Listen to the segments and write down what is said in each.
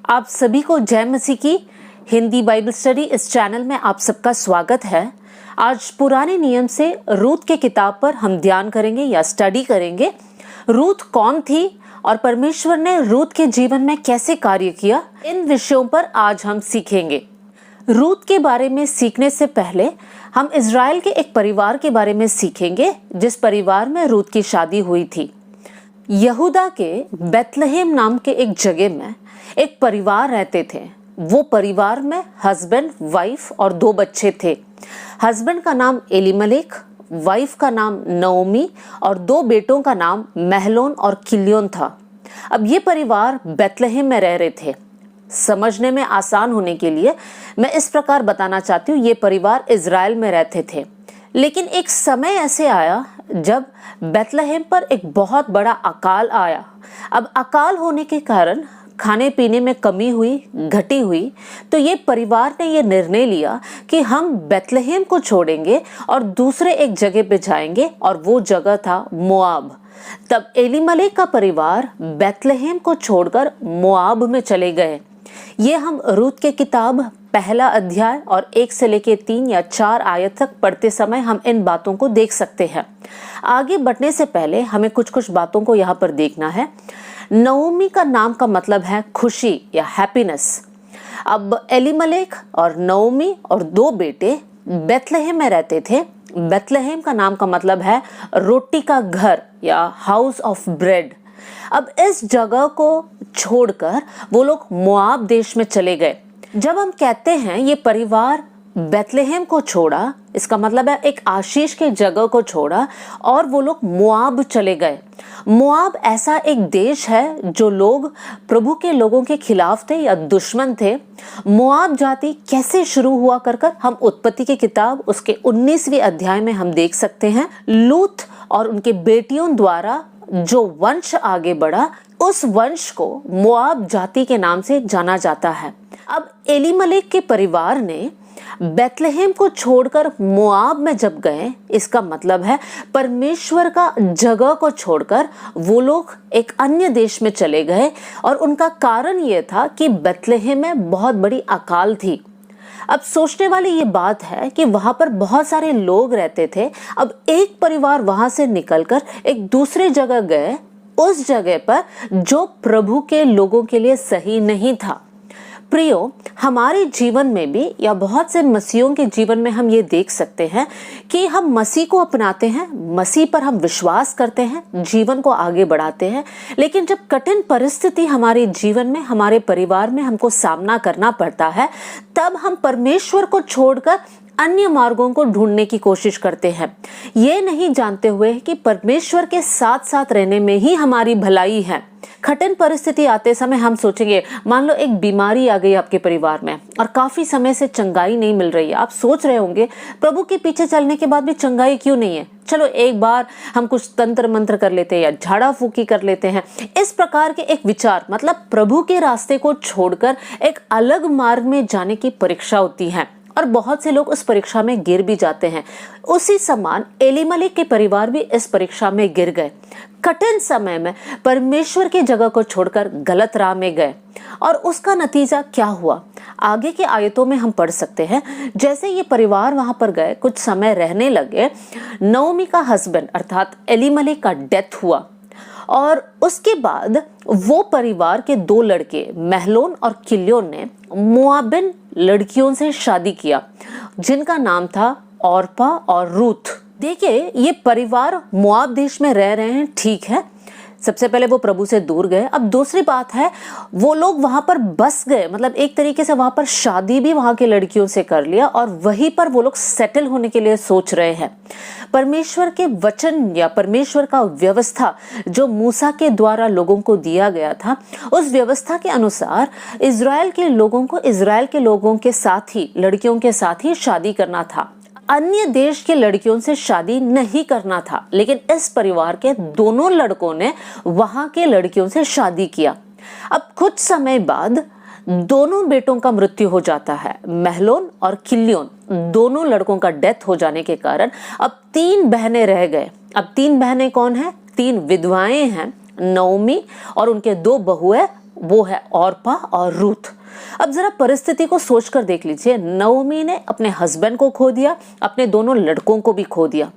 आप सभी को जय मसीह की हिंदी बाइबल स्टडी इस चैनल में आप सबका स्वागत है। आज पुराने नियम से रूत के किताब पर हम ध्यान करेंगे या स्टडी करेंगे। रूत कौन थी और परमेश्वर ने रूत के जीवन में कैसे कार्य किया, इन विषयों पर आज हम सीखेंगे। रूत के बारे में सीखने से पहले हम इज़राइल के एक परिवार के बारे में सीखेंगे जिस परिवार में रूत की शादी हुई थी। यहूदा के बेथलेहेम नाम के एक जगह में एक परिवार रहते थे। वो परिवार में हस्बैंड, वाइफ और 2 बच्चे थे। हस्बैंड का नाम एलीमलेक, वाइफ का नाम नओमी और 2 बेटों का नाम महलोन और किल्योन था। अब ये परिवार बेथलेहेम में रह रहे थे। समझने में आसान होने के लिए मैं इस प्रकार बताना चाहती हूँ, ये परिवार इज़राइल में रहते थे। लेकिन एक समय ऐसे आया जब बेथलेहेम पर एक बहुत बड़ा अकाल आया। अब अकाल होने के कारण खाने पीने में कमी हुई, घटी हुई, तो ये परिवार ने ये निर्णय लिया कि हम बेथलेहेम को छोड़ेंगे और दूसरे एक जगह पे जाएंगे और वो जगह था मोआब। तब एलीमलेक का परिवार बेथलेहेम को छोड़कर मोआब में चले गए। ये हम रूत के किताब पहला अध्याय और 1 से लेके 3 या 4 आयत तक पढ़ते समय हम इन बातों को देख सकते हैं। आगे बढ़ने से पहले हमें कुछ बातों को यहाँ पर देखना है। नओमी का नाम का मतलब है खुशी या हैप्पीनेस। अब एलीमलेक और नओमी और 2 बेटे बेथलेहेम में रहते थे। बेथलेहेम का नाम का मतलब है रोटी का घर या हाउस ऑफ ब्रेड। अब इस जगह को छोड़कर वो लोग मोआब देश में चले गए। जब हम कहते हैं ये परिवार बेथलेहेम को छोड़ा, इसका मतलब है एक आशीष के जगह को छोड़ा और वो लोग मोआब चले गए। मोआब ऐसा एक देश है जो लोग प्रभु के लोगों के खिलाफ थे या दुश्मन थे। मोआब जाति कैसे शुरू हुआ कर हम उत्पत्ति की किताब उसके 19वें अध्याय में हम देख सकते हैं। लूत और उनके बेटियों द्वारा जो वंश आगे बढ़ा, उस वंश को मोआब जाति के नाम से जाना जाता है। अब एलीमलेक के परिवार ने बेथलेहेम को छोड़कर मोआब में जब गए, इसका मतलब है परमेश्वर का जगह को छोड़कर वो लोग एक अन्य देश में चले गए। और उनका कारण ये था कि बेथलेहेम में बहुत बड़ी अकाल थी। अब सोचने वाली ये बात है कि वहां पर बहुत सारे लोग रहते थे। अब एक परिवार वहां से निकलकर एक दूसरे जगह गए, उस जगह पर जो प्रभु के लोगों के लिए सही नहीं था। प्रियो, हमारे जीवन में भी या बहुत से मसीहों के जीवन में हम ये देख सकते हैं कि हम मसीह को अपनाते हैं, मसीह पर हम विश्वास करते हैं, जीवन को आगे बढ़ाते हैं, लेकिन जब कठिन परिस्थिति हमारे जीवन में, हमारे परिवार में हमको सामना करना पड़ता है, तब हम परमेश्वर को छोड़कर अन्य मार्गों को ढूंढने की कोशिश करते हैं, ये नहीं जानते हुए कि परमेश्वर के साथ साथ रहने में ही हमारी भलाई है। कठिन परिस्थिति आते समय हम सोचेंगे, मान लो एक बीमारी आ गई आपके परिवार में और काफी समय से चंगाई नहीं मिल रही है। आप सोच रहे होंगे प्रभु के पीछे चलने के बाद भी चंगाई क्यों नहीं है, चलो एक बार हम कुछ तंत्र मंत्र कर लेते हैं या झाड़ा फूकी कर लेते हैं। इस प्रकार के एक विचार, मतलब प्रभु के रास्ते को छोड़कर एक अलग मार्ग में जाने की परीक्षा होती है और बहुत से लोग उस परीक्षा में गिर भी जाते हैं। उसी समान एलीमलेक के परिवार भी इस परीक्षा में गिर गए। कठिन समय में परमेश्वर की जगह को छोड़कर गलत राह में गए और उसका नतीजा क्या हुआ, आगे के आयतों में हम पढ़ सकते हैं। जैसे ये परिवार वहां पर गए, कुछ समय रहने लगे, नओमी का हस्बैंड अर्थात एलीमलेक का डेथ हुआ और उसके बाद वो परिवार के 2 लड़के महलोन और किल्योन ने मोआबिन लड़कियों से शादी किया जिनका नाम था ओर्पा और रूथ। देखिए, ये परिवार मोआब देश में रह रहे हैं, ठीक है। सबसे पहले वो प्रभु से दूर गए। अब दूसरी बात है, वो लोग वहां पर बस गए, मतलब एक तरीके से वहां पर शादी भी वहां के लड़कियों से कर लिया और वहीं पर वो लोग सेटल होने के लिए सोच रहे हैं। परमेश्वर के वचन या परमेश्वर का व्यवस्था जो मूसा के द्वारा लोगों को दिया गया था, उस व्यवस्था के अनुसार इज़राइल के लोगों को इज़राइल के लोगों के साथ ही, लड़कियों के साथ ही शादी करना था, अन्य देश के लड़कियों से शादी नहीं करना था। लेकिन इस परिवार के दोनों लड़कों ने वहां के लड़कियों से शादी किया। अब कुछ समय बाद दोनों बेटों का मृत्यु हो जाता है, महलोन और किल्योन। दोनों लड़कों का डेथ हो जाने के कारण अब 3 बहनें रह गए। अब 3 बहनें कौन हैं? 3 विधवाएं हैं, नओमी और उनके 2 बहुएं वो है ऑर्पा और रूथ। अब जरा परिस्थिति को सोचकर देख लीजिए, नओमी ने अपने हस्बैंड को खो दिया, अपने दोनों लड़कों को भी खो दिया।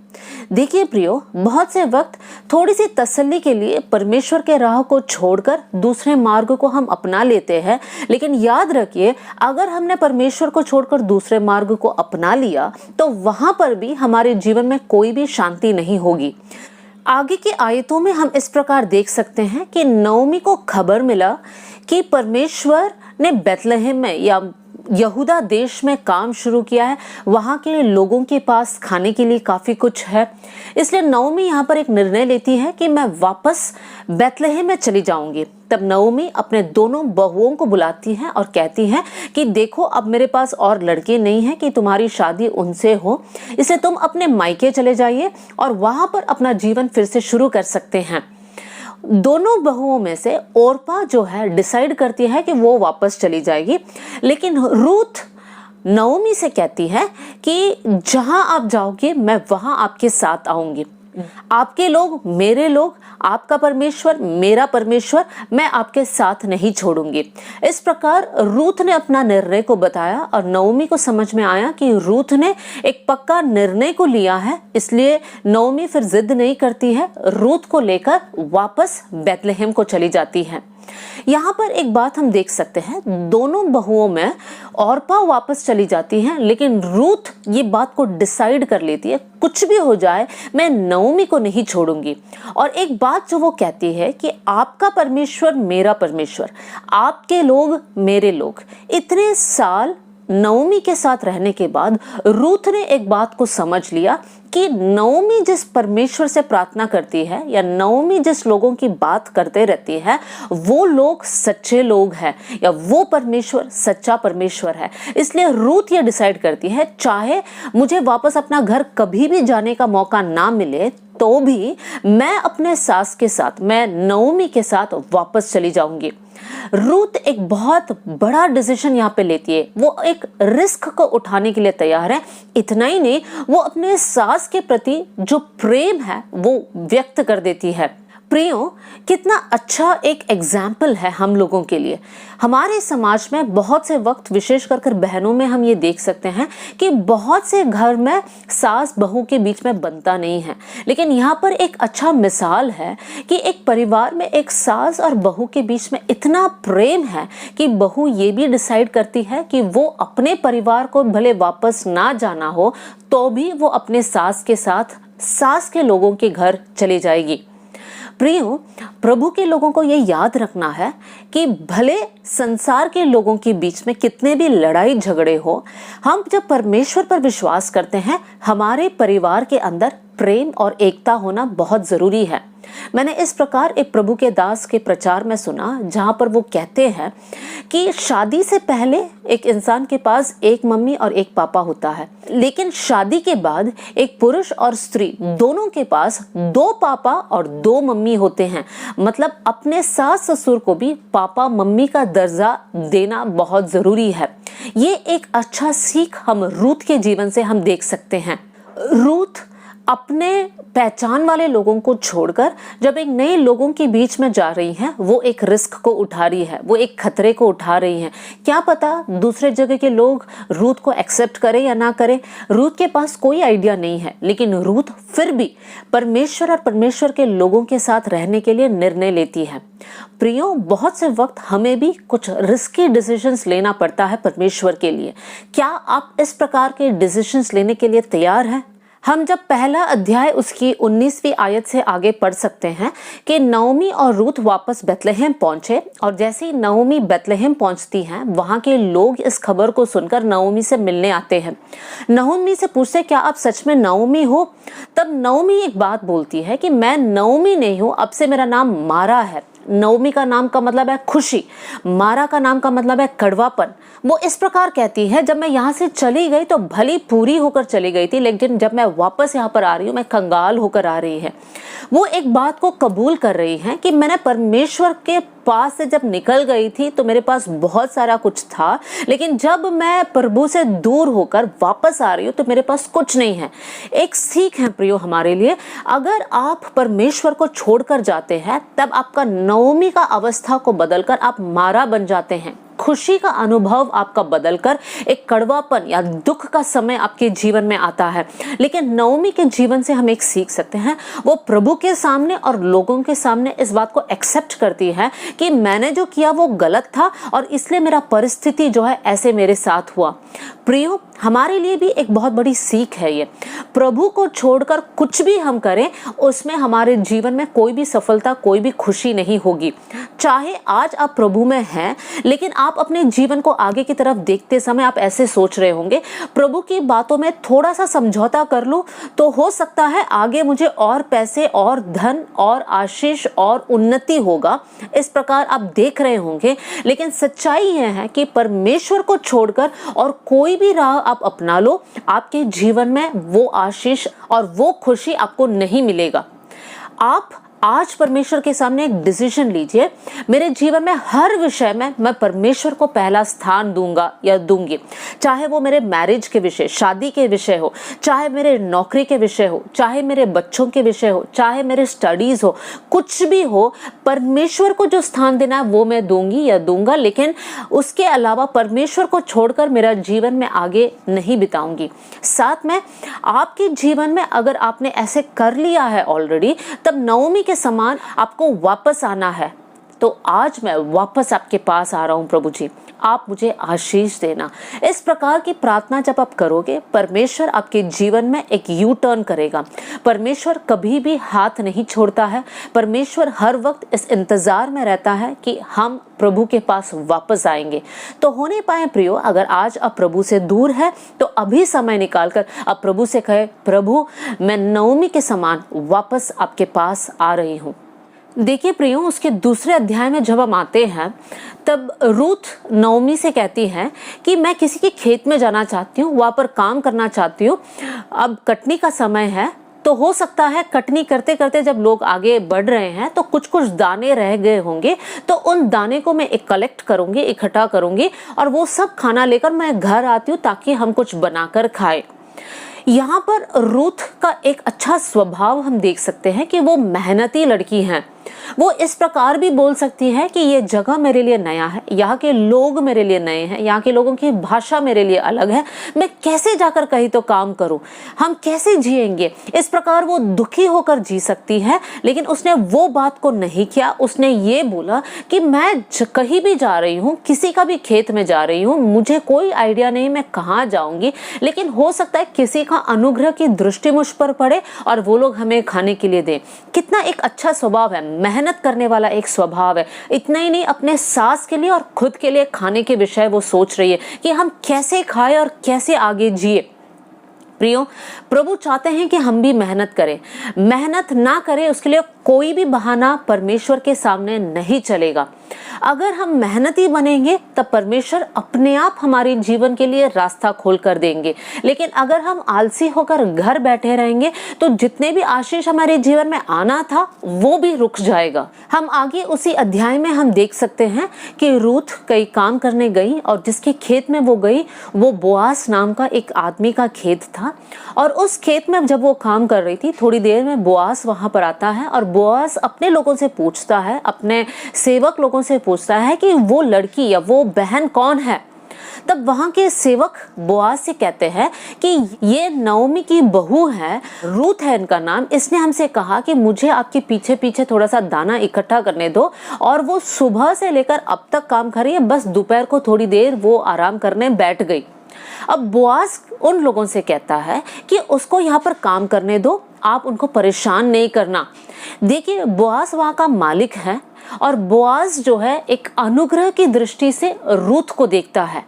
देखिए प्रियो, बहुत से वक्त थोड़ी सी तसल्ली के लिए परमेश्वर के राह को छोड़कर दूसरे मार्ग को हम अपना लेते हैं, लेकिन याद रखिए अगर हमने परमेश्वर को छोड़कर दूसरे मार्ग को अपना लिया तो वहां पर भी हमारे जीवन में कोई भी शांति नहीं होगी। आगे की आयतों में हम इस प्रकार देख सकते हैं कि नओमी को खबर मिला कि परमेश्वर ने बैतलहम में या यहूदा देश में काम शुरू किया है, वहां के लोगों के पास खाने के लिए काफी कुछ है। इसलिए नओमी यहाँ पर एक निर्णय लेती है कि मैं वापस बैतलहम में चली जाऊंगी। तब नओमी अपने दोनों बहुओं को बुलाती है और कहती है कि देखो अब मेरे पास और लड़के नहीं हैं कि तुम्हारी शादी उनसे हो, इसलिए तुम अपने मायके चले जाइए और वहां पर अपना जीवन फिर से शुरू कर सकते हैं। दोनों बहुओं में से ओरपा जो है डिसाइड करती है कि वो वापस चली जाएगी, लेकिन रूथ नओमी से कहती है कि जहां आप जाओगे मैं वहां आपके साथ आऊंगी। आपके लोग मेरे लोग, आपका परमेश्वर मेरा परमेश्वर, मैं आपके साथ नहीं छोड़ूंगी। इस प्रकार रूथ ने अपना निर्णय को बताया और नओमी को समझ में आया कि रूथ ने एक पक्का निर्णय को लिया है, इसलिए नओमी फिर जिद नहीं करती है, रूथ को लेकर वापस बैतलहम को चली जाती है। यहाँ पर एक बात हम देख सकते हैं, दोनों बहुओं में ऑर्पा वापस चली जाती है, लेकिन रूथ ये बात को डिसाइड कर लेती है कुछ भी हो जाए मैं नओमी को नहीं छोड़ूंगी। और एक बात जो वो कहती है कि आपका परमेश्वर मेरा परमेश्वर, आपके लोग मेरे लोग। इतने साल नओमी के साथ रहने के बाद रूथ ने एक बात को समझ लिया कि नओमी जिस परमेश्वर से प्रार्थना करती है या नओमी जिस लोगों की बात करते रहती है वो लोग सच्चे लोग हैं या वो परमेश्वर सच्चा परमेश्वर है। इसलिए रूथ ये डिसाइड करती है चाहे मुझे वापस अपना घर कभी भी जाने का मौका ना मिले तो भी मैं अपने सास के साथ, मैं नओमी के साथ वापस चली जाऊंगी। रूथ एक बहुत बड़ा डिसीजन यहाँ पे लेती है, वो एक रिस्क को उठाने के लिए तैयार है। इतना ही नहीं, वो अपने सास के प्रति जो प्रेम है वो व्यक्त कर देती है। प्रियो, कितना अच्छा एक एग्जाम्पल है हम लोगों के लिए। हमारे समाज में बहुत से वक्त, विशेष कर बहनों में हम ये देख सकते हैं कि बहुत से घर में सास बहू के बीच में बनता नहीं है, लेकिन यहाँ पर एक अच्छा मिसाल है कि एक परिवार में एक सास और बहू के बीच में इतना प्रेम है कि बहू ये भी डिसाइड करती है कि वो अपने परिवार को भले वापस ना जाना हो तो भी वो अपने सास के साथ सास के लोगों के घर चली जाएगी। प्रियो, प्रभु के लोगों को ये याद रखना है कि भले संसार के लोगों के बीच में कितने भी लड़ाई झगड़े हो, हम जब परमेश्वर पर विश्वास करते हैं हमारे परिवार के अंदर प्रेम और एकता होना बहुत जरूरी है। मैंने इस प्रकार एक प्रभु के दास के प्रचार में सुना जहां पर वो कहते हैं कि शादी से पहले एक इंसान के पास एक मम्मी और एक पापा होता है, लेकिन शादी के बाद एक पुरुष और स्त्री दोनों के पास दो पापा और दो मम्मी होते हैं। मतलब अपने सास ससुर को भी पापा मम्मी का दर्जा देना बहुत जरूरी है। ये एक अच्छा सीख हम रूथ के जीवन से हम देख सकते हैं। रूथ अपने पहचान वाले लोगों को छोड़कर जब एक नए लोगों के बीच में जा रही हैं, वो एक रिस्क को उठा रही है, वो एक खतरे को उठा रही हैं। क्या पता दूसरे जगह के लोग रूथ को एक्सेप्ट करें या ना करें, रूथ के पास कोई आइडिया नहीं है, लेकिन रूथ फिर भी परमेश्वर और परमेश्वर के लोगों के साथ रहने के लिए निर्णय लेती है। प्रियो, बहुत से वक्त हमें भी कुछ रिस्की डिसीजंस लेना पड़ता है परमेश्वर के लिए। क्या आप इस प्रकार के डिसीजंस लेने के लिए तैयार हैं? हम जब पहला अध्याय उसकी 19वीं आयत से आगे पढ़ सकते हैं कि नओमी और रूथ वापस बैतलहम पहुंचे, और जैसे ही नओमी बैतलहम पहुंचती हैं वहां के लोग इस खबर को सुनकर नओमी से मिलने आते हैं। नओमी से पूछते क्या आप सच में नओमी हो? तब नओमी एक बात बोलती है कि मैं नओमी नहीं हूं, अब से मेरा नाम मारा है। नओमी का नाम का मतलब है खुशी, मारा का नाम का मतलब है कड़वापन। वो इस प्रकार कहती है जब मैं यहाँ से चली गई तो भली पूरी होकर चली गई थी, लेकिन जब मैं वापस यहाँ पर आ रही हूँ मैं कंगाल होकर आ रही है। वो एक बात को कबूल कर रही है कि मैंने परमेश्वर के पास से जब निकल गई थी तो मेरे पास बहुत सारा कुछ था, लेकिन जब मैं प्रभु से दूर होकर वापस आ रही हूँ तो मेरे पास कुछ नहीं है। एक सीख है प्रियो हमारे लिए, अगर आप परमेश्वर को छोड़कर जाते हैं तब आपका नवमी का अवस्था को बदलकर आप मारा बन जाते हैं। खुशी का अनुभव आपका बदलकर एक कड़वापन या दुख का समय आपके जीवन में आता है। लेकिन नवमी के जीवन से हम एक सीख सकते हैं, वो प्रभु के सामने और लोगों के सामने इस बात को एक्सेप्ट करती है कि मैंने जो किया वो गलत था और इसलिए मेरा परिस्थिति जो है ऐसे मेरे साथ हुआ। प्रियो, हमारे लिए भी एक बहुत बड़ी सीख है ये। प्रभु को छोड़कर कुछ भी हम करें उसमें हमारे जीवन में कोई भी सफलता, कोई भी खुशी नहीं होगी। चाहे आज आप प्रभु में हैं, लेकिन आप अपने जीवन को आगे की तरफ देखते समय आप ऐसे सोच रहे होंगे, प्रभु की बातों में थोड़ा सा समझौता कर लूं तो हो सकता है आगे मुझे और पैसे और धन और आशीष और उन्नति होगा। इस प्रकार आप देख रहे होंगे, लेकिन सच्चाई यह है कि परमेश्वर को छोड़कर और कोई भी राह आप अपना लो, आपके जीवन में वो आशीष और वो खुशी आपको नहीं मिलेगा। आप आज परमेश्वर के सामने एक डिसीजन लीजिए, मेरे जीवन में हर विषय में मैं परमेश्वर को पहला स्थान दूंगा या दूंगी। चाहे वो मेरे मैरिज के विषय, शादी के विषय हो, चाहे मेरे नौकरी के विषय हो, चाहे मेरे बच्चों के विषय हो, चाहे मेरे स्टडीज हो, कुछ भी हो, परमेश्वर को जो स्थान देना है वो मैं दूंगी या दूंगा। लेकिन उसके अलावा परमेश्वर को छोड़कर मेरा जीवन में आगे नहीं बिताऊंगी। साथ में आपके जीवन में अगर आपने ऐसे कर लिया है ऑलरेडी, तब नवमी के समान आपको वापस आना है। तो आज मैं वापस आपके पास आ रहा हूं प्रभु जी, आप मुझे आशीष देना। इस प्रकार की प्रार्थना जब आप करोगे, परमेश्वर आपके जीवन में एक यू टर्न करेगा। परमेश्वर कभी भी हाथ नहीं छोड़ता है। परमेश्वर हर वक्त इस इंतजार में रहता है कि हम प्रभु के पास वापस आएंगे। तो हो नहीं पाए प्रियो, अगर आज आप प्रभु से दूर है तो अभी समय निकालकर आप प्रभु से कहे, प्रभु मैं नवमी के समान वापस आपके पास आ रही हूँ। देखिए प्रियो, उसके दूसरे अध्याय में जब हम आते हैं तब रूथ नवमी से कहती है कि मैं किसी के खेत में जाना चाहती हूँ, वहाँ पर काम करना चाहती हूँ। अब कटनी का समय है, तो हो सकता है कटनी करते करते जब लोग आगे बढ़ रहे हैं तो कुछ कुछ दाने रह गए होंगे, तो उन दाने को मैं कलेक्ट करूँगी, इकट्ठा करूँगी और वो सब खाना लेकर मैं घर आती हूँ ताकि हम कुछ बनाकर खाएं। यहाँ पर रूथ का एक अच्छा स्वभाव हम देख सकते हैं कि वो मेहनती लड़की हैं। वो इस प्रकार भी बोल सकती है कि ये जगह मेरे लिए नया है, यहाँ के लोग मेरे लिए नए हैं, यहाँ के लोगों की भाषा मेरे लिए अलग है, मैं कैसे जाकर कहीं तो काम करूं, हम कैसे जिएंगे। इस प्रकार वो दुखी होकर जी सकती है, लेकिन उसने वो बात को नहीं किया। उसने ये बोला कि मैं कहीं भी जा रही हूँ, किसी का भी खेत में जा रही हूँ, मुझे कोई आइडिया नहीं मैं कहाँ जाऊंगी, लेकिन हो सकता है किसी का अनुग्रह की दृष्टि मुझ पर पड़े और वो लोग हमें खाने के लिए दें। कितना एक अच्छा स्वभाव है, मेहनत करने वाला एक स्वभाव है। इतना ही नहीं, अपने सास के लिए और खुद के लिए खाने के विषय वो सोच रही है कि हम कैसे खाएं और कैसे आगे जिए। प्रियो, प्रभु चाहते हैं कि हम भी मेहनत करें। मेहनत ना करें उसके लिए कोई भी बहाना परमेश्वर के सामने नहीं चलेगा। अगर हम मेहनती बनेंगे तब परमेश्वर अपने आप हमारे जीवन के लिए रास्ता खोल कर देंगे। लेकिन अगर हम आलसी होकर घर बैठे रहेंगे तो जितने भी आशीष हमारे जीवन में आना था वो भी रुक जाएगा। हम आगे उसी अध्याय में हम देख सकते हैं कि रूथ कई काम करने गई और जिसके खेत में वो गई वो बोआस नाम का एक आदमी का खेत था। और उस खेत में जब वो काम कर रही थी, थोड़ी देर में बोआस वहां पर आता है और बोआस अपने लोगों से पूछता है, अपने सेवक लोगों से पूछता है कि वो लड़की या वो बहन कौन है। तब वहां के सेवक बोआस से कहते हैं कि ये नवमी की बहू है, रूथ है इनका नाम। इसने हमसे कहा कि मुझे आपके पीछे पीछे थोड़ा सा दाना इकट्ठा करने दो। और वो सुबह से लेकर अब तक काम कर रही है, बस दोपहर को थोड़ी देर वो आराम करने बैठ गई। अब बोआस उन लोगों से कहता है कि उसको यहाँ पर काम करने दो, आप उनको परेशान नहीं करना। देखिए, बोआस वहाँ का मालिक है और बोआस जो है एक अनुग्रह की दृष्टि से रूथ को देखता है।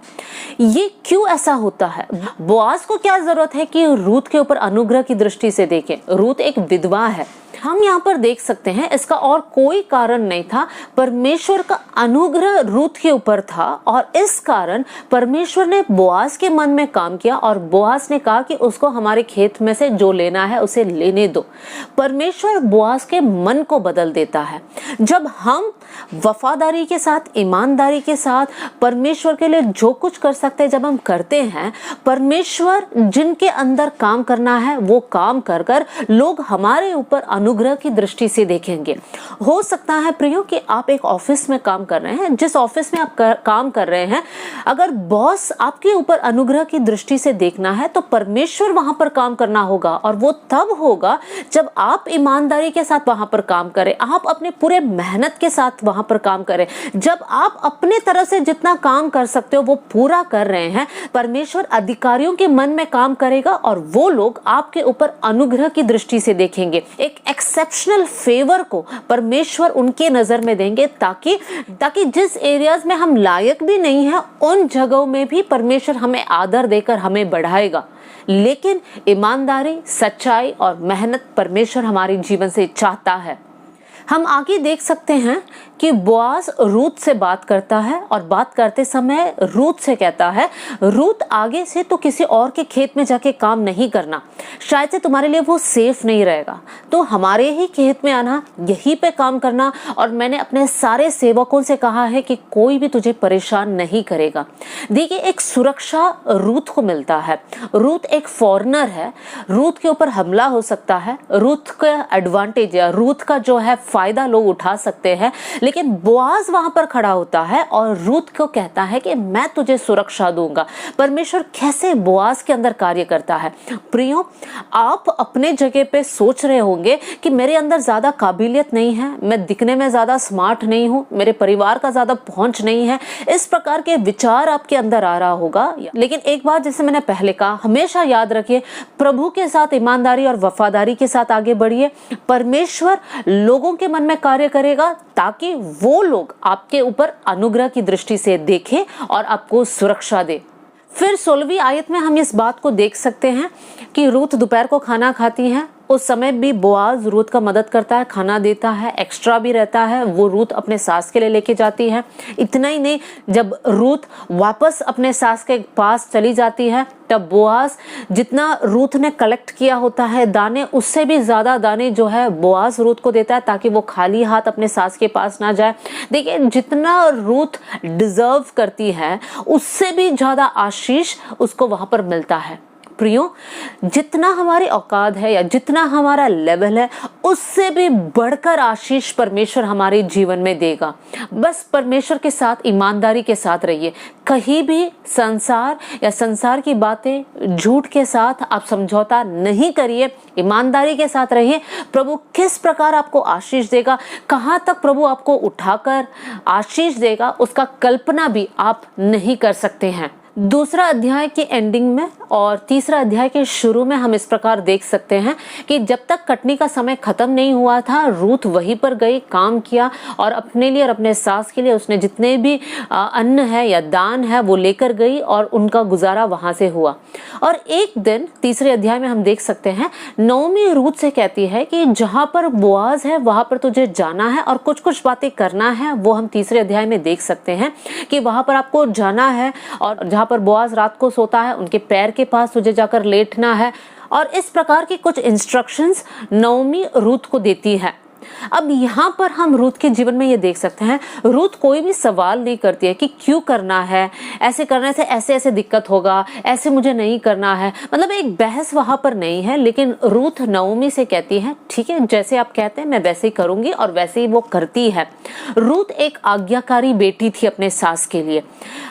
ये क्यों ऐसा होता है? बोआस को क्या जरूरत है कि रूथ के ऊपर अनुग्रह की दृष्टि से देखे? रूथ एक विधवा है। हम यहाँ पर देख सकते हैं इसका और कोई कारण नहीं था, परमेश्वर का अनुग्रह रूथ के ऊपर था और इस कारण परमेश्वर ने बोआज के मन में काम किया और बोआज ने कहा कि उसको हमारे खेत में से जो लेना है उसे लेने दो। परमेश्वर बोआज के मन को बदल देता है। जब हम वफादारी के साथ, ईमानदारी के साथ परमेश्वर के लिए जो कुछ कर सकते हैं जब हम करते हैं, परमेश्वर जिनके अंदर काम करना है वो काम कर कर लोग हमारे ऊपर अनुग्रह की दृष्टि से देखेंगे। हो सकता है प्रियो कि आप एक ऑफिस में काम कर रहे हैं, जिस ऑफिस में आप काम कर रहे हैं, अगर बॉस आपके ऊपर अनुग्रह की दृष्टि से देखना है तो परमेश्वर वहां पर काम करना होगा और वो तब होगा जब आप ईमानदारी के साथ वहां पर काम करें, आप अपने पूरे मेहनत के साथ वहां पर काम करें। जब आप अपने तरफ से जितना काम कर सकते हो वो पूरा कर रहे हैं, परमेश्वर अधिकारियों के मन में काम करेगा और वो लोग आपके ऊपर अनुग्रह की दृष्टि से देखेंगे। एक एक्सेप्शनल फेवर को परमेश्वर उनके नजर में देंगे ताकि जिस एरियाज में हम लायक भी नहीं है उन जगहों में भी परमेश्वर हमें आदर देकर हमें बढ़ाएगा। लेकिन ईमानदारी, सच्चाई और मेहनत परमेश्वर हमारे जीवन से चाहता है। हम आगे देख सकते हैं कि बोआज रूथ से बात करता है और बात करते समय रूथ से कहता है, रूथ आगे से तो किसी और के खेत में जाके काम नहीं करना, शायद से तुम्हारे लिए वो सेफ नहीं रहेगा, तो हमारे ही खेत में आना, यहीं पे काम करना। और मैंने अपने सारे सेवकों से कहा है कि कोई भी तुझे परेशान नहीं करेगा। देखिए, एक सुरक्षा रूथ को मिलता है। रूथ एक फॉरेनर है, रूथ के ऊपर हमला हो सकता है, रूथ का एडवांटेज या रूथ का जो है फायदा लोग उठा सकते हैं, लेकिन बोआज वहां पर खड़ा होता है और रूथ को कहता है कि मैं तुझे सुरक्षा दूंगा। परमेश्वर कैसे बोआज के अंदर कार्य करता है। प्रियो, आप अपने जगह पे सोच रहे होंगे कि मेरे अंदर ज्यादा काबिलियत नहीं है, मैं दिखने में ज्यादा स्मार्ट नहीं हूं, मेरे परिवार का ज्यादा पहुंच नहीं है, इस प्रकार के विचार आपके अंदर आ रहा होगा। लेकिन एक बात जैसे मैंने पहले कहा, हमेशा याद रखिए, प्रभु के साथ ईमानदारी और वफादारी के साथ आगे बढ़िए। परमेश्वर लोगों के मन में कार्य करेगा ताकि वो लोग आपके ऊपर अनुग्रह की दृष्टि से देखें और आपको सुरक्षा दे। फिर 16वीं आयत में हम इस बात को देख सकते हैं कि रूथ दोपहर को खाना खाती हैं। उस समय भी बोआज रूथ का मदद करता है, खाना देता है, एक्स्ट्रा भी रहता है, वो रूथ अपने सास के लिए लेके जाती है। इतना ही नहीं, जब रूथ वापस अपने सास के पास चली जाती है तब बोआज जितना रूथ ने कलेक्ट किया होता है दाने, उससे भी ज्यादा दाने जो है बोआज रूथ को देता है ताकि वो खाली हाथ अपने सास के पास ना जाए। देखिए, जितना रूथ डिजर्व करती है उससे भी ज्यादा आशीष उसको वहां पर मिलता है। प्रियो, जितना हमारी औकात है या जितना हमारा लेवल है उससे भी बढ़कर आशीष परमेश्वर हमारे जीवन में देगा। बस परमेश्वर के साथ ईमानदारी के साथ रहिए। कहीं भी संसार या संसार की बातें, झूठ के साथ आप समझौता नहीं करिए, ईमानदारी के साथ रहिए। प्रभु किस प्रकार आपको आशीष देगा, कहाँ तक प्रभु आपको उठाकर आशीष देगा, उसका कल्पना भी आप नहीं कर सकते हैं। दूसरा अध्याय के एंडिंग में और तीसरा अध्याय के शुरू में हम इस प्रकार देख सकते हैं कि जब तक कटनी का समय खत्म नहीं हुआ था, रूथ वहीं पर गई, काम किया और अपने लिए और अपने सास के लिए उसने जितने भी अन्न है या दान है वो लेकर गई और उनका गुजारा वहां से हुआ। और एक दिन तीसरे अध्याय में हम देख सकते हैं, नओमी रूथ से कहती है कि जहां पर बोआज है वहां पर तुझे जाना है और कुछ कुछ बातें करना है। वो हम तीसरे अध्याय में देख सकते हैं कि वहां पर आपको जाना है और जहां पर बोआज रात को सोता है उनके पैर के पास तुझे जाकर लेटना है। और इस प्रकार की कुछ इंस्ट्रक्शंस नओमी रूथ को देती है। अब यहाँ पर हम रूथ के जीवन में ये देख सकते हैं, रूथ कोई भी सवाल नहीं करती है कि क्यों करना है, ऐसे करने से ऐसे ऐसे दिक्कत होगा, ऐसे मुझे नहीं करना है। मतलब एक बहस वहां पर नहीं है, लेकिन रूथ नओमी से कहती है ठीक है, जैसे आप कहते हैं मैं वैसे ही करूंगी, और वैसे ही वो करती है। रूथ एक आज्ञाकारी बेटी थी अपने सास के लिए।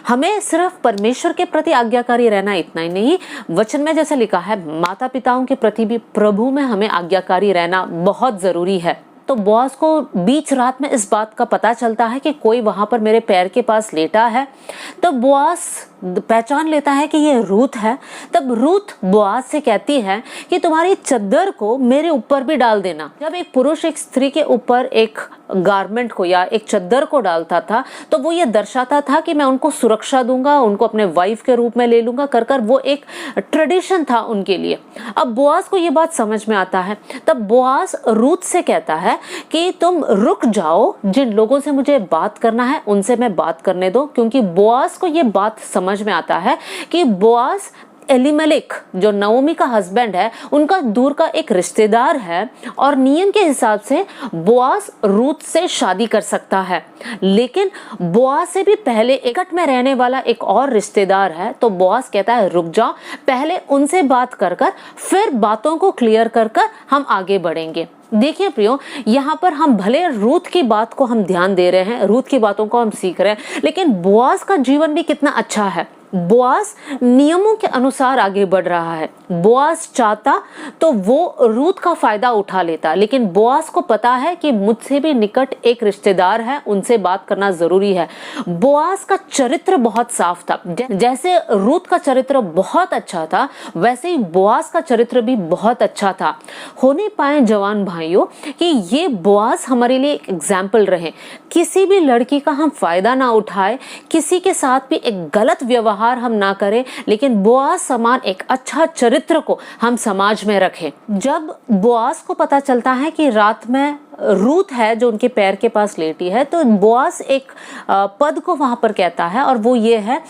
हमें सिर्फ परमेश्वर के प्रति आज्ञाकारी रहना इतना ही नहीं, वचन में जैसे लिखा है माता पिताओं के प्रति भी प्रभु में हमें आज्ञाकारी रहना बहुत जरूरी है। तो बोआज को बीच रात में इस बात का पता चलता है कि कोई वहां पर मेरे पैर के पास लेटा है। तब बोआज पहचान लेता है कि ये रूथ है। तब रूथ बोआज से कहती है कि तुम्हारी चद्दर को मेरे ऊपर भी डाल देना। जब एक पुरुष एक स्त्री के ऊपर एक गारमेंट को या एक चद्दर को डालता था तो वो ये दर्शाता था कि मैं उनको सुरक्षा दूंगा, उनको अपने वाइफ के रूप में ले लूंगा, कर कर वो एक ट्रेडिशन था उनके लिए। अब बोआज को ये बात समझ में आता है। तब बोआज रूथ से कहता है कि तुम रुक जाओ, जिन लोगों से मुझे बात करना है उनसे मैं बात करने दो, क्योंकि बोआज को ये बात समझ में आता है कि बोआज एलिमेलेक जो नओमी का हस्बैंड है उनका दूर का एक रिश्तेदार है और नियम के हिसाब से बोआज रूथ से शादी कर सकता है। लेकिन बोआज से भी पहले एकट में रहने वाला एक और रिश्तेदार है। तो बोआज कहता है रुक जाओ, पहले उनसे बात कर कर फिर बातों को क्लियर कर कर हम आगे बढ़ेंगे। देखिए प्रियो, यहाँ पर हम भले रूथ की बात को हम ध्यान दे रहे हैं, रूथ की बातों को हम सीख रहे हैं, लेकिन बोआज का जीवन भी कितना अच्छा है। बोआज नियमों के अनुसार आगे बढ़ रहा है। बोआज चाहता तो वो रूथ का फायदा उठा लेता, लेकिन बोआज को पता है कि मुझसे भी निकट एक रिश्तेदार है, उनसे बात करना जरूरी है। बोआज का चरित्र बहुत साफ था। जैसे रूथ का चरित्र बहुत अच्छा था, वैसे ही बोआज का चरित्र भी बहुत अच्छा था। होने पाए जवान भाइयों कि ये बोआज हमारे लिए एक एग्जाम्पल रहे। किसी भी लड़की का हम फायदा ना उठाए, किसी के साथ भी एक गलत व्यवहार हम ना करें, लेकिन बोआज समान एक अच्छा चरित्र को हम समाज में रखें। जब बोआज को पता चलता है कि रात में रूथ है जो उनके पैर के पास लेटी है, तो बोआज एक पद को वहां पर कहता है और वो ये है,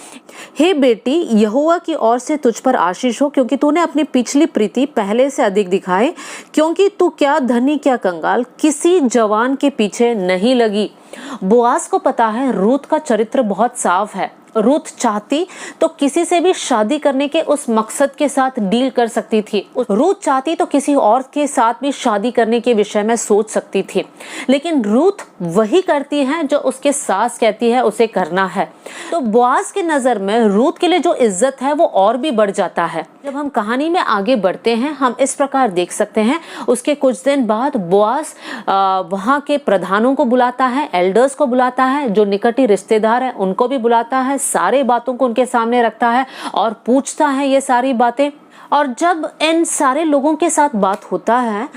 हे बेटी, यहोवा की ओर से तुझ पर आशीष हो, क्योंकि तूने अपनी पिछली प्रीति पहले से अधिक दिखाई, क्योंकि तू क्या धनी क्या कंगाल किसी जवान के पीछे नहीं लगी। बोआज को पता है रूथ का चरित्र बहुत साफ है। रूथ चाहती तो किसी से भी शादी करने के उस मकसद के साथ डील कर सकती थी। रूथ चाहती तो किसी और के साथ भी शादी करने के विषय में सोच सकती थी, लेकिन रूथ वही करती है जो उसके सास कहती है उसे करना है। तो बोआज के नजर में रूथ के लिए जो इज्जत है वो और भी बढ़ जाता है। जब हम कहानी में आगे बढ़ते हैं हम इस प्रकार देख सकते हैं, उसके कुछ दिन बाद बोआज वहां के प्रधानों को बुलाता है, एल्डर्स को बुलाता है, जो निकटी रिश्तेदार है उनको भी बुलाता है, सारे बातों को उनके सामने रखता है और पूछता है ये सारी बातें। और जब इन सारे लोगों के साथ बात होता है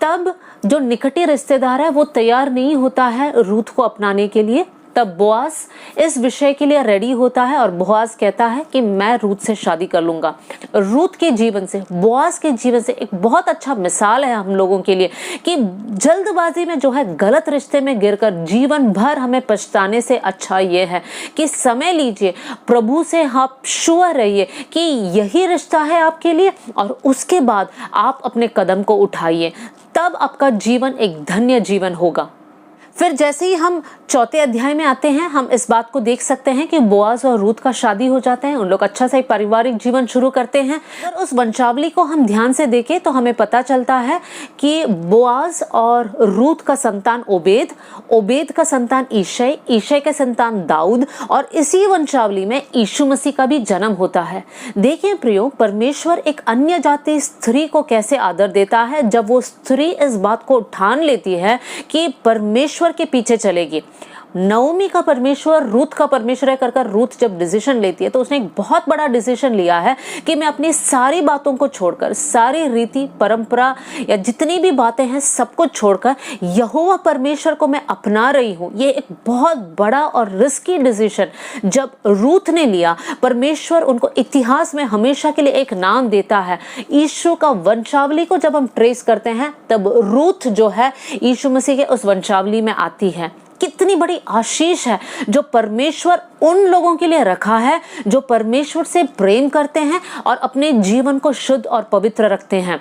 तब जो निकटी रिश्तेदार है वो तैयार नहीं होता है रूथ को अपनाने के लिए। तब बोआज इस विषय के लिए रेडी होता है और बोआज कहता है कि मैं रूथ से शादी कर लूंगा। रूथ के जीवन से, बोआज के जीवन से एक बहुत अच्छा मिसाल है हम लोगों के लिए कि जल्दबाजी में जो है गलत रिश्ते में गिरकर जीवन भर हमें पछताने से अच्छा ये है कि समय लीजिए, प्रभु से आप श्योर रहिए कि यही रिश्ता है आपके लिए और उसके बाद आप अपने कदम को उठाइए, तब आपका जीवन एक धन्य जीवन होगा। फिर जैसे ही हम चौथे अध्याय में आते हैं हम इस बात को देख सकते हैं कि बोआज और रूथ का शादी हो जाता है, उन लोग अच्छा सा एक पारिवारिक जीवन शुरू करते हैं। और उस वंशावली को हम ध्यान से देखें तो हमें पता चलता है कि बोआज और रूथ का संतान ओबेद, ओबेद का संतान ईशै, ईशै का संतान दाऊद, और इसी वंशावली में यीशु मसीह का भी जन्म होता है। देखिए प्रियो, परमेश्वर एक अन्य जाति स्त्री को कैसे आदर देता है जब वो स्त्री इस बात को ठान लेती है कि परमेश्वर के पीछे चलेगी। नओमी का परमेश्वर रूथ का परमेश्वर है कर रूथ जब डिसीजन लेती है तो उसने एक बहुत बड़ा डिसीजन लिया है कि मैं अपनी सारी बातों को छोड़कर, सारी रीति परंपरा या जितनी भी बातें हैं सबको छोड़कर यहोवा परमेश्वर को मैं अपना रही हूँ। ये एक बहुत बड़ा और रिस्की डिसीजन जब रूथ ने लिया, परमेश्वर उनको इतिहास में हमेशा के लिए एक नाम देता है। यीशु का वंशावली को जब हम ट्रेस करते हैं तब रूथ जो है यीशु मसीह के उस वंशावली में आती है। कितनी बड़ी आशीष है जो परमेश्वर उन लोगों के लिए रखा है जो परमेश्वर से प्रेम करते हैं और अपने जीवन को शुद्ध और पवित्र रखते हैं।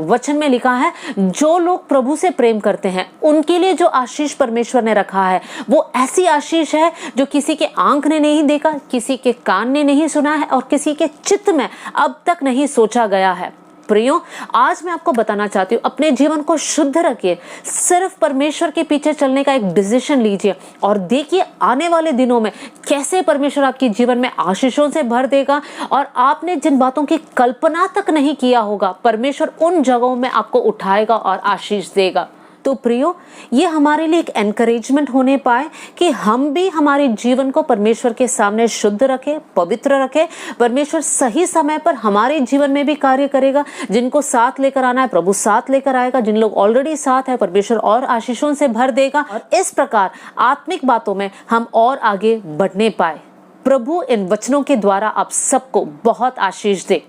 वचन में लिखा है जो लोग प्रभु से प्रेम करते हैं उनके लिए जो आशीष परमेश्वर ने रखा है वो ऐसी आशीष है जो किसी के आंख ने नहीं देखा, किसी के कान ने नहीं सुना है और किसी के चित्त में अब तक नहीं सोचा गया है। प्रियो, आज मैं आपको बताना चाहती हूँ अपने जीवन को शुद्ध रखिए, सिर्फ परमेश्वर के पीछे चलने का एक डिसीजन लीजिए और देखिए आने वाले दिनों में कैसे परमेश्वर आपके जीवन में आशीषों से भर देगा और आपने जिन बातों की कल्पना तक नहीं किया होगा परमेश्वर उन जगहों में आपको उठाएगा और आशीष देगा। तो प्रियो, ये हमारे लिए एक एनकरेजमेंट होने पाए कि हम भी हमारे जीवन को परमेश्वर के सामने शुद्ध रखें, पवित्र रखें। परमेश्वर सही समय पर हमारे जीवन में भी कार्य करेगा। जिनको साथ लेकर आना है, प्रभु साथ लेकर आएगा। जिन लोग ऑलरेडी साथ है, परमेश्वर और आशीषों से भर देगा और इस प्रकार आत्मिक बातों में हम और आगे बढ़ने पाए। प्रभु इन वचनों के द्वारा आप सबको बहुत आशीष दे।